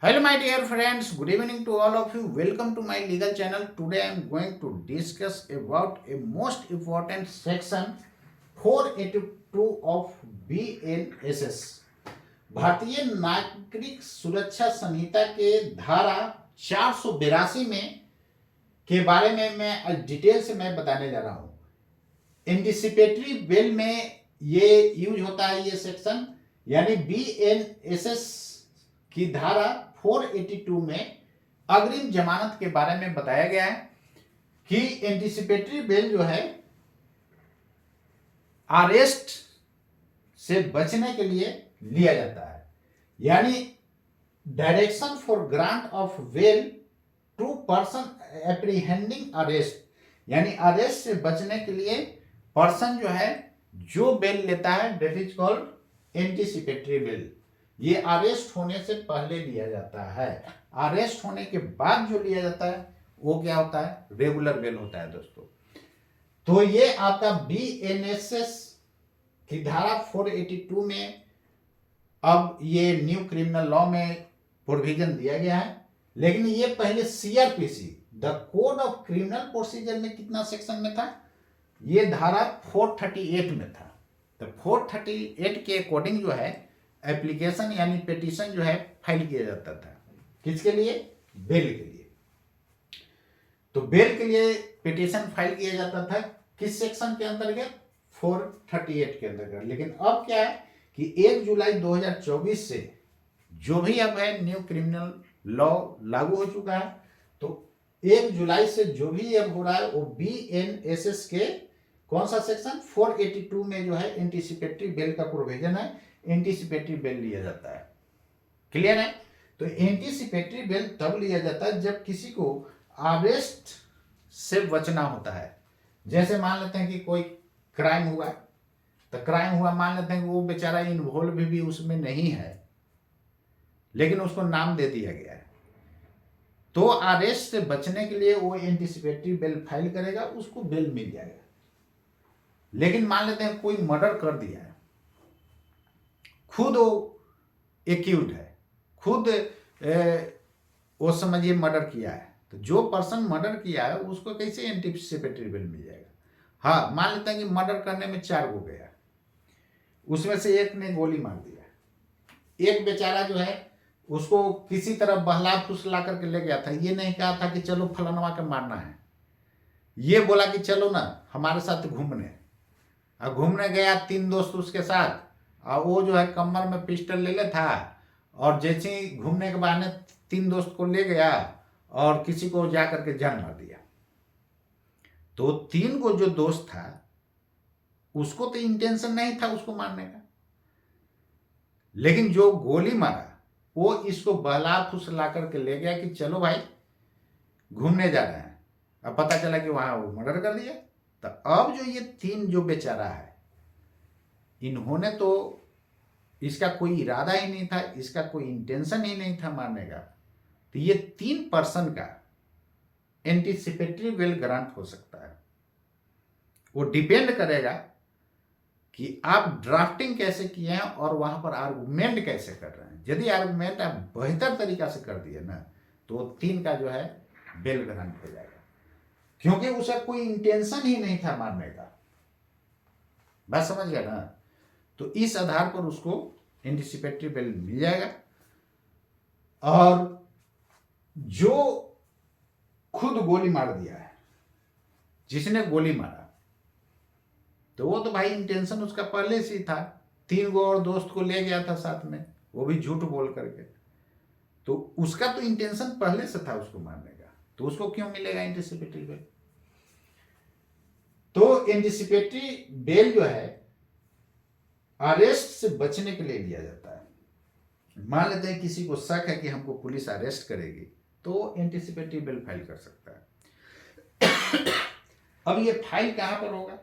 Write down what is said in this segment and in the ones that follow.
Hello, my dear friends. Good evening to all of you. Welcome to my legal channel. Today I am going to discuss about a most important section 482 of BNSS भारतीय नागरिक सुरक्षा संहिता के धारा 482 में के बारे में मैं आज डिटेल से मैं बताने जा रहा हूं। एंटिसिपेटरी बेल में ये यूज होता है ये सेक्शन, यानी BNSS की धारा 482 में अग्रिम जमानत के बारे में बताया गया है कि एंटिसिपेटरी बेल जो है अरेस्ट से बचने के लिए लिया जाता है, यानी direction for grant of bail to person apprehending arrest, यानी अरेस्ट से बचने के लिए पर्सन जो है जो बेल लेता है that is called anticipatory bell. ये अरेस्ट होने से पहले लिया जाता है। अरेस्ट होने के बाद जो लिया जाता है वो क्या होता है? रेगुलर बेल होता है दोस्तों। तो ये आपका BNSS की धारा 482 में अब ये न्यू क्रिमिनल लॉ में प्रोविजन दिया गया है, लेकिन ये पहले CRPC the code of criminal procedure में कितना सेक्शन में था? ये धारा 438 में था। तो 438 के अकॉर्डिंग जो है एप्लीकेशन यानी पिटीशन जो है फाइल किया जाता था। किसके लिए? बेल के लिए। तो बेल के लिए पिटीशन फाइल किया जाता था किस सेक्शन के अंतर्गत? 438 के अंतर्गत। लेकिन अब क्या है कि 1 जुलाई 2024 से जो भी अब है न्यू क्रिमिनल लॉ लागू हो चुका है, तो 1 जुलाई से जो भी अब हो रहा है वो BNSS के कौन सा सेक्शन? 482 में जो है एंटिसिपेटरी बेल का प्रोविजन है, एंटिसिपेटरी बेल लिया जाता है। क्लियर है? तो एंटिसिपेटरी बेल तब लिया जाता है जब किसी को अरेस्ट से बचना होता है। जैसे मान लेते हैं कि कोई क्राइम हुआ, तो क्राइम हुआ मान लेते हैं कि वो बेचारा इन्वॉल्व भी उसमें नहीं है, लेकिन उसको नाम दे दिया गया है, तो अरेस्ट से बचने के लिए वो एंटिसिपेटरी बेल फाइल करेगा, उसको बेल मिल जाएगा। लेकिन मान लेते हैं कोई मर्डर कर दिया है, खुद वो एक्यूज है, खुद वो समझिए मर्डर किया है, तो जो पर्सन मर्डर किया है उसको कैसे एंटिसिपेटरी बेल मिल जाएगा? हाँ, मान लेते हैं कि मर्डर करने में 4 गो गया, उसमें से एक ने गोली मार दिया, एक बेचारा जो है उसको किसी तरह बहला फुसला करके ले गया था। ये नहीं कहा था कि चलो फलानवा के मारना है, ये बोला कि चलो ना हमारे साथ घूमने। और घूमने गया 3 दोस्त उसके साथ, और वो जो है कमर में पिस्टल ले ले था, और जैसे ही घूमने के बहाने 3 दोस्त को ले गया और किसी को जा करके जान मार दिया। तो 3 को जो दोस्त था उसको तो इंटेंशन नहीं था उसको मारने का, लेकिन जो गोली मारा वो इसको बहला फुसला करके ले गया कि चलो भाई घूमने जा रहे हैं। अब पता चला कि वहां वो मर्डर कर दिया। तो अब जो ये 3 जो बेचारा है, इन्होंने तो इसका कोई इरादा ही नहीं था, इसका कोई इंटेंशन ही नहीं था मारने का। तो ये 3 पर्सन का एंटिसिपेटरी बेल ग्रांट हो सकता है। वो डिपेंड करेगा कि आप ड्राफ्टिंग कैसे किए हैं और वहां पर आर्गुमेंट कैसे कर रहे हैं। यदि आर्गुमेंट आप बेहतर तरीका से कर दिए ना, तो 3 का जो है बेल ग्रांट हो जाएगा, क्योंकि उसका कोई इंटेंशन ही नहीं था मारने का। बात समझ गया ना? तो इस आधार पर उसको एंटिसिपेटरी बेल मिल जाएगा। और जो खुद गोली मार दिया है, जिसने गोली मारा, तो वो तो भाई इंटेंशन उसका पहले से ही था। 3 गो और दोस्त को ले गया था साथ में, वो भी झूठ बोल करके, तो उसका तो इंटेंशन पहले से था उसको मारने का, तो उसको क्यों मिलेगा एंटिसिपेटरी बेल? तो एंटिसिपेटरी बेल जो है अरेस्ट से बचने के लिए लिया जाता है। मान लेते हैं किसी को शक है कि हमको पुलिस अरेस्ट करेगी, तो एंटिसिपेटरी बेल फाइल कर सकता है। अब ये फाइल कहां पर होगा?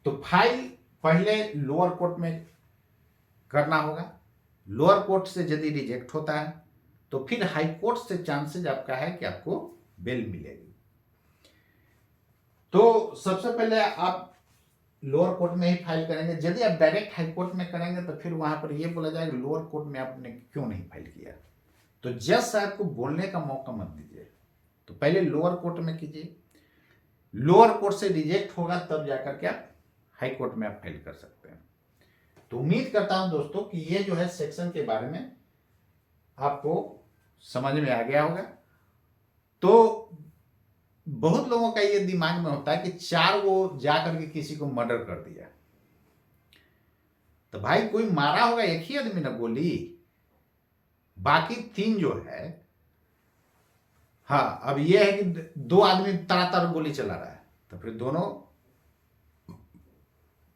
तो फाइल पहले लोअर कोर्ट में करना होगा। लोअर कोर्ट से यदि रिजेक्ट होता है तो फिर हाई कोर्ट से चांसेस आपका है कि आपको बेल मिलेगी। तो सबसे पहले आप लोअर कोर्ट में ही फाइल करेंगे। यदि आप डायरेक्ट हाई कोर्ट में करेंगे तो फिर वहां पर यह बोला जाएगा लोअर कोर्ट में आपने क्यों नहीं फाइल किया। तो जज साहब को बोलने का मौका मत दीजिए, तो पहले लोअर कोर्ट में कीजिए, लोअर कोर्ट से रिजेक्ट होगा तब जाकर के आप हाई कोर्ट में आप फाइल कर सकते हैं। तो उम्मीद करता हूं दोस्तों कि ये जो है सेक्शन के बारे में आपको समझ में आ गया होगा। तो बहुत लोगों का ये दिमाग में होता है कि 4 वो जाकर के किसी को मर्डर कर दिया, तो भाई कोई मारा होगा एक ही आदमी ना गोली, बाकी 3 जो है, हाँ अब ये है कि 2 आदमी तड़ातड़ गोली चला रहा है, तो फिर दोनों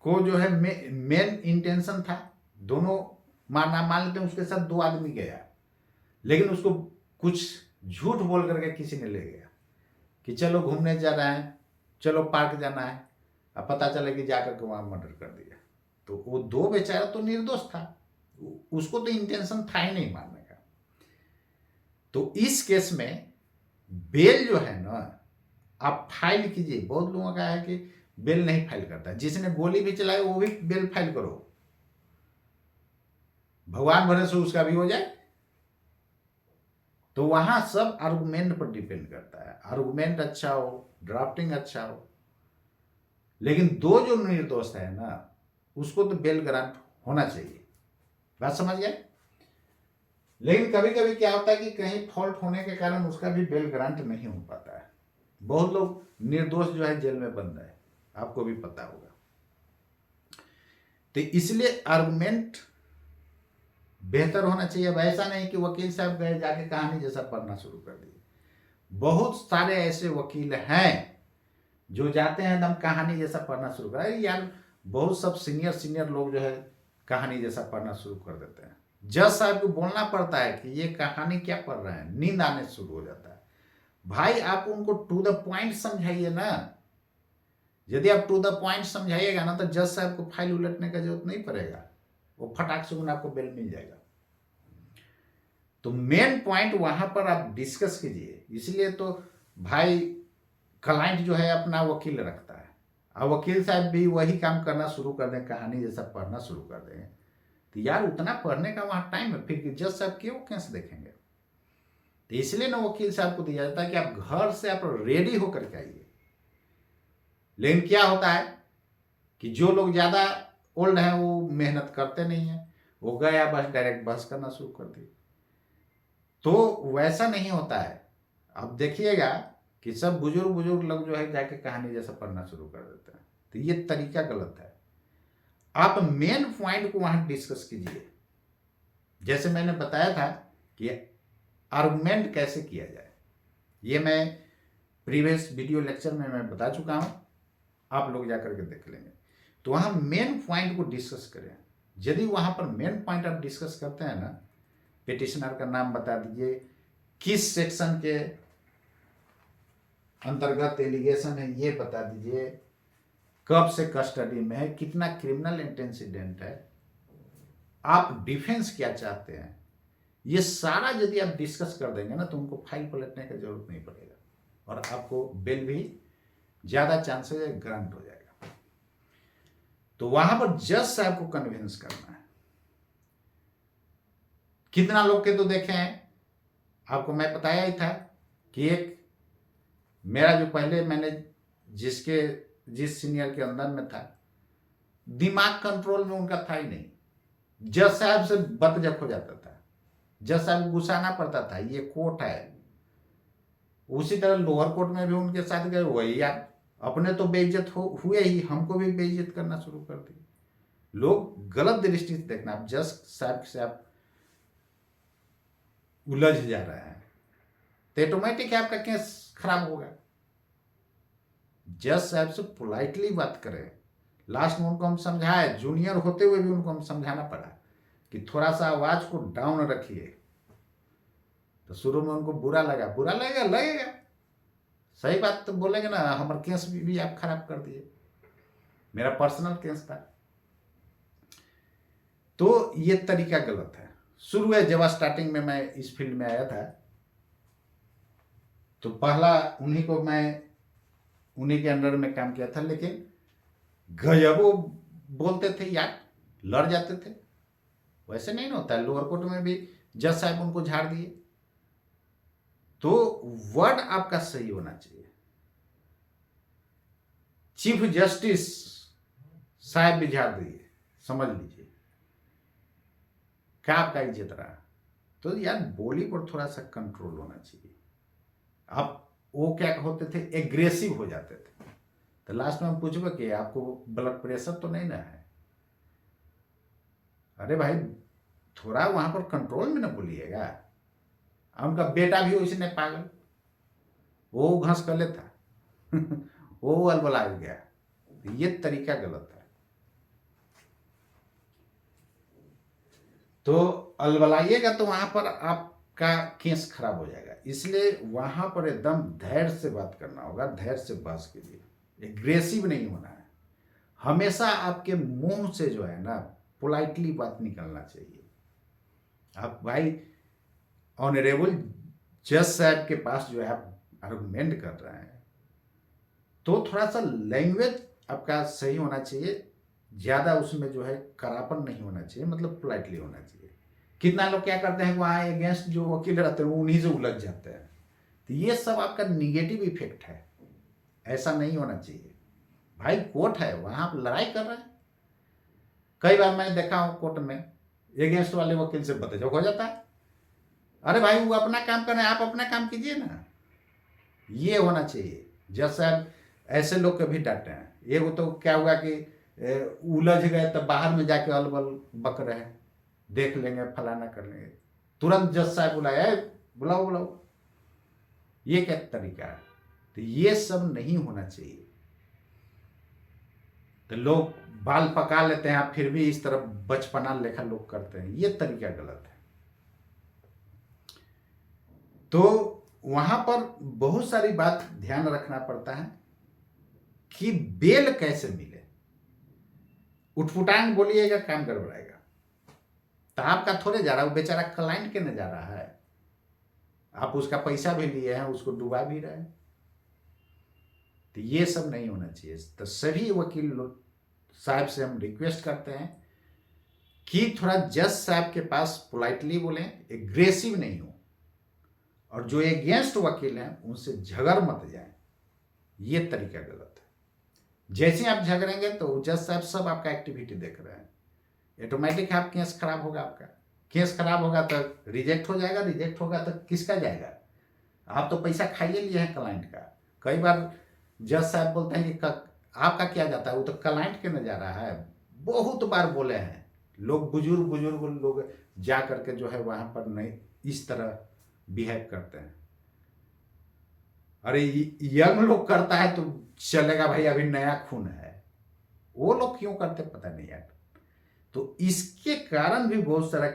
को जो है मेन इंटेंशन था दोनों मारना। मान लेते हैं उसके साथ 2 आदमी गया, लेकिन उसको कुछ झूठ बोल करके किसी ने ले गया कि चलो घूमने जा रहे हैं, चलो पार्क जाना है, अब पता चला कि जाकर के वहां मर्डर कर दिया। तो वो 2 बेचारा तो निर्दोष था, उसको तो इंटेंशन था ही नहीं मारने का। तो इस केस में बेल जो है ना आप फाइल कीजिए। बहुत लोगों का है कि बेल नहीं फाइल करता, जिसने गोली भी चलाई वो भी बेल फाइल करो, भगवान भरोसे उसका भी हो जाए। तो वहां सब आर्गुमेंट पर डिपेंड करता है, आर्गुमेंट अच्छा हो, ड्राफ्टिंग अच्छा हो, लेकिन 2 जो निर्दोष है ना उसको तो बेल ग्रांट होना चाहिए। बात समझ गए। लेकिन कभी कभी क्या होता है कि कहीं फॉल्ट होने के कारण उसका भी बेल ग्रांट नहीं हो पाता है। बहुत लोग निर्दोष जो है जेल में बंद है, आपको भी पता होगा। तो इसलिए आर्गुमेंट बेहतर होना चाहिए। अब ऐसा नहीं कि वकील साहब गए जाके कहानी जैसा पढ़ना शुरू कर दिए। बहुत सारे ऐसे वकील हैं जो जाते हैं एकदम कहानी जैसा पढ़ना शुरू कर, यार बहुत सब सीनियर लोग जो है कहानी जैसा पढ़ना शुरू कर देते हैं। जज साहब को बोलना पड़ता है कि ये कहानी क्या पढ़ रहे हैं, नींद आने शुरू हो जाता है। भाई आप उनको टू द पॉइंट समझाइए ना। यदि आप टू द पॉइंट समझाइएगा ना तो जज साहब को फाइल उलटने का जरूरत नहीं पड़ेगा, वो फटाक से आपको बेल मिल जाएगा। तो मेन पॉइंट वहां पर आप डिस्कस कीजिए। इसलिए तो भाई क्लाइंट जो है अपना वकील रखता है, और वकील साहब भी वही काम करना शुरू कर दें, कहानी जैसा पढ़ना शुरू कर देंगे, तो यार उतना पढ़ने का वहां टाइम है, फिर जज साहब क्यों कैसे देखेंगे। तो इसलिए ना वकील साहब को दिया जाता है कि आप घर से आप रेडी होकर के आइए। लेकिन क्या होता है कि जो लोग ज्यादा ओल्ड हैं वो मेहनत करते नहीं है, वो गया बस डायरेक्ट बहस करना शुरू कर दिए। तो वैसा नहीं होता है। अब देखिएगा कि सब बुजुर्ग लोग जो है जाके कहानी जैसा पढ़ना शुरू कर देते हैं, तो ये तरीका गलत है। आप मेन पॉइंट को वहां डिस्कस कीजिए। जैसे मैंने बताया था कि आर्गुमेंट कैसे किया जाए, ये मैं प्रीवियस वीडियो लेक्चर में मैं बता चुका हूं, आप लोग जाकर के देख लेंगे। तो वहां मेन पॉइंट को डिस्कस करें। यदि वहां पर मेन पॉइंट आप डिस्कस करते हैं ना, पिटिशनर का नाम बता दीजिए, किस सेक्शन के अंतर्गत एलिगेशन है ये बता दीजिए, कब से कस्टडी में है, कितना क्रिमिनल इंटेंसिडेंट है, आप डिफेंस क्या चाहते हैं, ये सारा यदि आप डिस्कस कर देंगे ना तो उनको फाइल पलटने की जरूरत नहीं पड़ेगा, और आपको बेल भी ज्यादा चांसेस ग्रांट हो जाएगा। तो वहां पर जज साहब को कन्विंस करना है। कितना लोग के तो देखे हैं, आपको मैं बताया ही था कि एक मेरा जो पहले मैंने जिस सीनियर के अंदर में था, दिमाग कंट्रोल में उनका था ही नहीं, जज साहब से बतजक हो जाता था, जज साहब गुस्साना पड़ता था, ये कोर्ट है। उसी तरह लोअर कोर्ट में भी उनके साथ गए, वही यार अपने तो बेइज्जत हुए ही, हमको भी बेइज्जत करना शुरू कर दिए। लोग गलत दृष्टि से देखना, आप जज साहब से आप उलझ जा रहे हैं तो ऑटोमेटिक आपका केस खराब होगा। जज साहब से पोलाइटली बात करें। लास्ट में उनको हम समझाए, जूनियर होते हुए भी उनको हम समझाना पड़ा कि थोड़ा सा आवाज को डाउन रखिए। तो शुरू में उनको बुरा लगेगा, सही बात तो बोलेंगे ना, हमारा केस भी आप खराब कर दिए, मेरा पर्सनल केस था। तो ये तरीका गलत है। शुरू है जब स्टार्टिंग में मैं इस फील्ड में आया था तो पहला उन्हीं के अंडर में काम किया था, लेकिन गजबो बोलते थे यार, लड़ जाते थे। वैसे नहीं ना होता है, लोअर कोर्ट में भी जज साहब उनको झाड़ दिए। तो वर्ड आपका सही होना चाहिए। चीफ जस्टिस साहब भी झाड़ दिए, समझ लीजिए क्या आपका इज्जत रहा। तो यार बोली पर थोड़ा सा कंट्रोल होना चाहिए। आप वो क्या होते थे, एग्रेसिव हो जाते थे। तो लास्ट में हम पूछबे कि आपको ब्लड प्रेशर तो नहीं ना है? अरे भाई थोड़ा वहां पर कंट्रोल में ना बोलिएगा। उनका बेटा भी उसी ने पागल, वो घस कर लेता वो अलबला गया। ये तरीका गलत है। तो अलबलाइएगा तो वहां पर आपका केस खराब हो जाएगा। इसलिए वहां पर एकदम धैर्य से बात करना होगा, धैर्य से बहस कीजिए, एग्रेसिव नहीं होना है। हमेशा आपके मुंह से जो है ना पोलाइटली बात निकलना चाहिए। आप भाई ऑनरेबल जज साहब के पास जो है आप आर्गुमेंट कर रहे हैं, तो थोड़ा सा लैंग्वेज आपका सही होना चाहिए। ज़्यादा उसमें जो है करापन नहीं होना चाहिए, मतलब पोलाइटली होना चाहिए। कितना लोग क्या करते हैं, वहाँ अगेंस्ट जो वकील रहते हैं उन्हीं से उलझ जाते हैं। तो ये सब आपका निगेटिव इफेक्ट है, ऐसा नहीं होना चाहिए। भाई कोर्ट है, वहाँ आप लड़ाई कर रहे हैं। कई बार मैंने देखा हूँ कोर्ट में अगेंस्ट वाले वकील से बतझक हो जाता है। अरे भाई वो अपना काम कर रहे हैं, आप अपना काम कीजिए ना। ये होना चाहिए। जज साहब ऐसे लोग कभी डांटे हैं। ये वो तो क्या हुआ कि उलझ गए तो बाहर में जाके अलबल बक रहे हैं, देख लेंगे फलाना कर लेंगे, तुरंत जज साहब बुलाया, बुलाओ बुलाओ। ये क्या तरीका है? तो ये सब नहीं होना चाहिए। तो लोग बाल पका लेते हैं, फिर भी इस तरह बचपना लेखा लोग करते हैं, ये तरीका गलत है। तो वहां पर बहुत सारी बात ध्यान रखना पड़ता है कि बेल कैसे मिले। उठपुटांग बोलिएगा काम गड़बड़ाएगा। तो आपका थोड़े जा रहा है, वो बेचारा क्लाइंट के न जा रहा है। आप उसका पैसा भी लिए हैं, उसको डुबा भी रहे हैं। तो ये सब नहीं होना चाहिए। तो सभी वकील साहब से हम रिक्वेस्ट करते हैं कि थोड़ा जज साहब के पास पोलाइटली बोलें, एग्रेसिव नहीं हो, और जो एगेंस्ट वकील हैं उनसे झगड़ मत जाए। ये तरीका गलत है। जैसे आप झगड़ेंगे तो जज साहब सब आपका एक्टिविटी देख रहे हैं, ऑटोमेटिक आप केस खराब होगा। आपका केस खराब होगा तो रिजेक्ट हो जाएगा, रिजेक्ट होगा तो किसका जाएगा? आप तो पैसा खाइए लिए हैं क्लाइंट का। कई बार जज साहब बोलते हैं कि आपका क्या जाता है, वो तो क्लाइंट के न जा रहा है। बहुत बार बोले हैं लोग, बुजुर्ग बुजुर्ग लोग जा करके जो है वहां पर नहीं इस तरह बिहेव करते हैं। अरे यंग लोग करता है तो चलेगा भाई, अभी नया खून है। वो लोग क्यों करते पता नहीं यार। तो इसके कारण भी बहुत सारा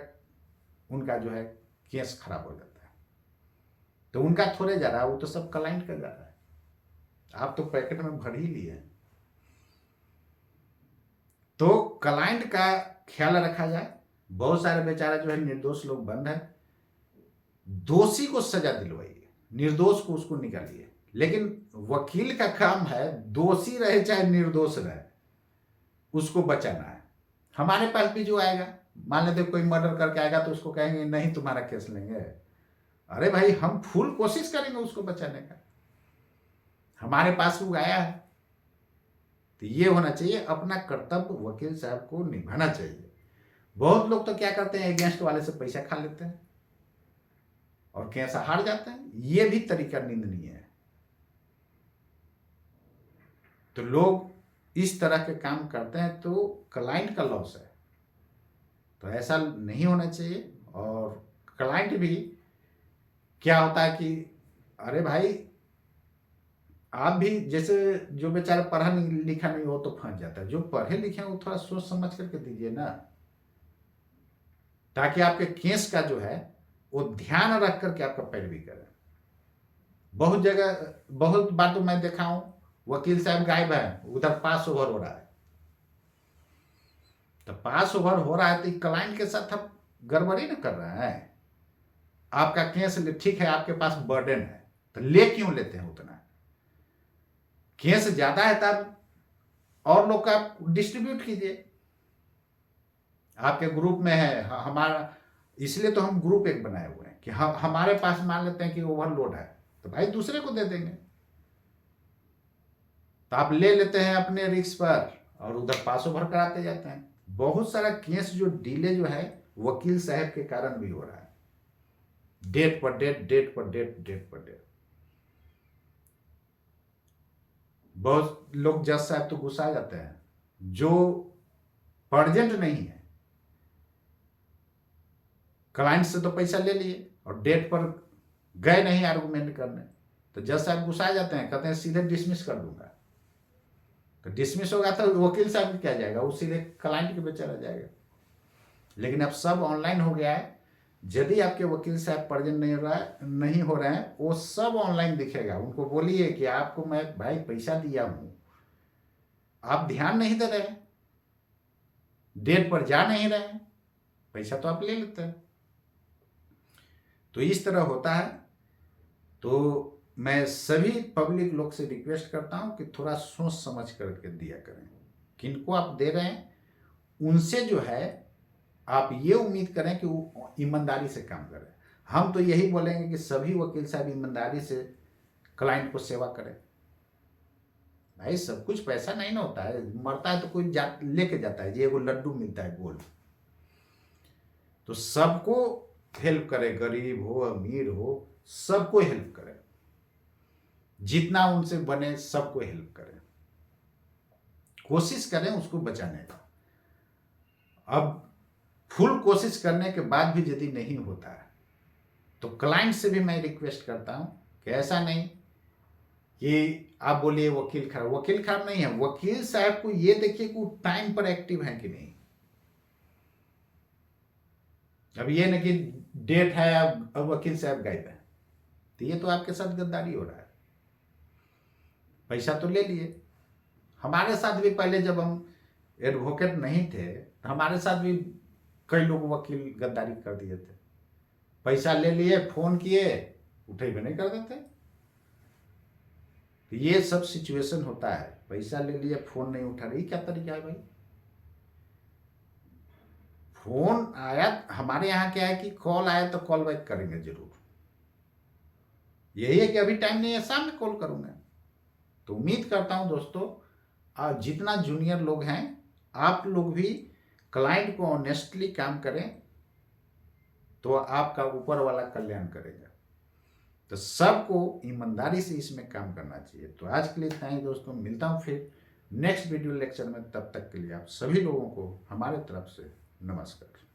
उनका जो है केस खराब हो जाता है। तो उनका थोड़े जा रहा है, वो तो सब क्लाइंट का जा रहा है। आप तो पैकेट में भर ही लिए हैं। तो क्लाइंट का ख्याल रखा जाए। बहुत सारे बेचारा जो है निर्दोष लोग बंद है। दोषी को सजा दिलवाइए, निर्दोष को उसको निकालिए। लेकिन वकील का काम है दोषी रहे चाहे निर्दोष रहे, उसको बचाना है। हमारे पास भी जो आएगा, मान लेते कोई मर्डर करके आएगा तो उसको कहेंगे नहीं तुम्हारा केस लेंगे। अरे भाई हम फुल कोशिश करेंगे उसको बचाने का। हमारे पास वो आया है तो ये होना चाहिए। अपना कर्तव्य वकील साहब को निभाना चाहिए। बहुत लोग तो क्या करते हैं, अगेंस्ट वाले से पैसा खा लेते हैं और केस हार जाते हैं। ये भी तरीका निंदनीय है। तो लोग इस तरह के काम करते हैं तो क्लाइंट का लॉस है। तो ऐसा नहीं होना चाहिए। और क्लाइंट भी क्या होता है कि अरे भाई आप भी जैसे जो बेचारा पढ़ा लिखा नहीं हो तो फंस जाता है। जो पढ़े लिखे वो थोड़ा सोच समझ करके दीजिए ना, ताकि आपके केस का जो है वो ध्यान रख करके आपका पैरवी करें। बहुत जगह बहुत बार तो मैं देखा हूं, वकील साहब गायब है, उधर पास ओवर हो रहा है। तो पास ओवर हो रहा है तो क्लाइंट के साथ आप गड़बड़ी ना कर रहे हैं। आपका केस ठीक है, आपके पास बर्डन है तो ले क्यों लेते हैं उतना? केस ज्यादा है तब और लोग का आप डिस्ट्रीब्यूट कीजिए। आपके ग्रुप में है हमारा, इसलिए तो हम ग्रुप एक बनाए हुए हैं कि हमारे पास मान लेते हैं कि ओवरलोड है, तो भाई दूसरे को दे देंगे। तो आप ले लेते हैं अपने रिस्क पर और उधर पास ओवर कराते जाते हैं। बहुत सारा केस जो डिले जो है वकील साहब के कारण भी हो रहा है, डेट पर डेट, डेट पर डेट, डेट पर डेट। बहुत लोग जज साहब तो गुस्सा जाते हैं, जो अर्जेंट नहीं है, क्लाइंट से तो पैसा ले लिए और डेट पर गए नहीं आर्गुमेंट करने, तो जज साहब गुस्सा जाते हैं, कहते हैं सीधे डिसमिस कर दूंगा। तो डिसमिस होगा तो वकील साहब क्या जाएगा, वो सीधे क्लाइंट के बेचारा जाएगा। लेकिन अब सब ऑनलाइन हो गया है, यदि आपके वकील साहब प्रेजेंट नहीं हो रहे हैं, वो सब ऑनलाइन दिखेगा। उनको बोलिए कि आपको मैं भाई पैसा दिया हूं, आप ध्यान नहीं दे रहे हैं, डेट पर जा नहीं रहे हैं, पैसा तो आप ले लेते हैं। तो इस तरह होता है। तो मैं सभी पब्लिक लोग से रिक्वेस्ट करता हूं कि थोड़ा सोच समझ करके दिया करें। किनको आप दे रहे हैं उनसे जो है आप ये उम्मीद करें कि वो ईमानदारी से काम करें। हम तो यही बोलेंगे कि सभी वकील साहब ईमानदारी से क्लाइंट को सेवा करें। भाई सब कुछ पैसा नहीं ना होता है, मरता है तो कोई लेके जाता है, ये वो लड्डू मिलता है गोल्ड। तो सबको हेल्प करें, गरीब हो अमीर हो, सबको हेल्प करें, जितना उनसे बने सबको हेल्प करें, कोशिश करें उसको बचाने का। अब फुल कोशिश करने के बाद भी यदि नहीं होता है तो क्लाइंट से भी मैं रिक्वेस्ट करता हूं कि ऐसा नहीं कि आप बोलिए वकील खराब, वकील खराब नहीं है, वकील साहब को ये देखिए कि वो टाइम पर एक्टिव है कि नहीं। अब ये नहीं कि डेट है अब वकील साहब गायब है, तो ये तो आपके साथ गद्दारी हो रहा है। पैसा तो ले लिए, हमारे साथ भी पहले जब हम एडवोकेट नहीं थे तो हमारे साथ भी कई लोग वकील गद्दारी कर दिए थे। पैसा ले लिए, फोन किए, उठे भी नहीं कर देते। तो ये सब सिचुएशन होता है, पैसा ले लिए फोन नहीं उठा रही, क्या तरीका है भाई। फोन आया, हमारे यहाँ क्या है कि कॉल आया तो कॉल बैक करेंगे जरूर, यही है कि अभी टाइम नहीं है, शाम में कॉल करूंगा। तो उम्मीद करता हूं दोस्तों, जितना जूनियर लोग हैं आप लोग भी क्लाइंट को ऑनेस्टली काम करें तो आपका ऊपर वाला कल्याण करेगा। तो सबको ईमानदारी से इसमें काम करना चाहिए। तो आज के लिए इतना ही दोस्तों, मिलता हूं फिर नेक्स्ट वीडियो लेक्चर में। तब तक के लिए आप सभी लोगों को हमारे तरफ से नमस्कार।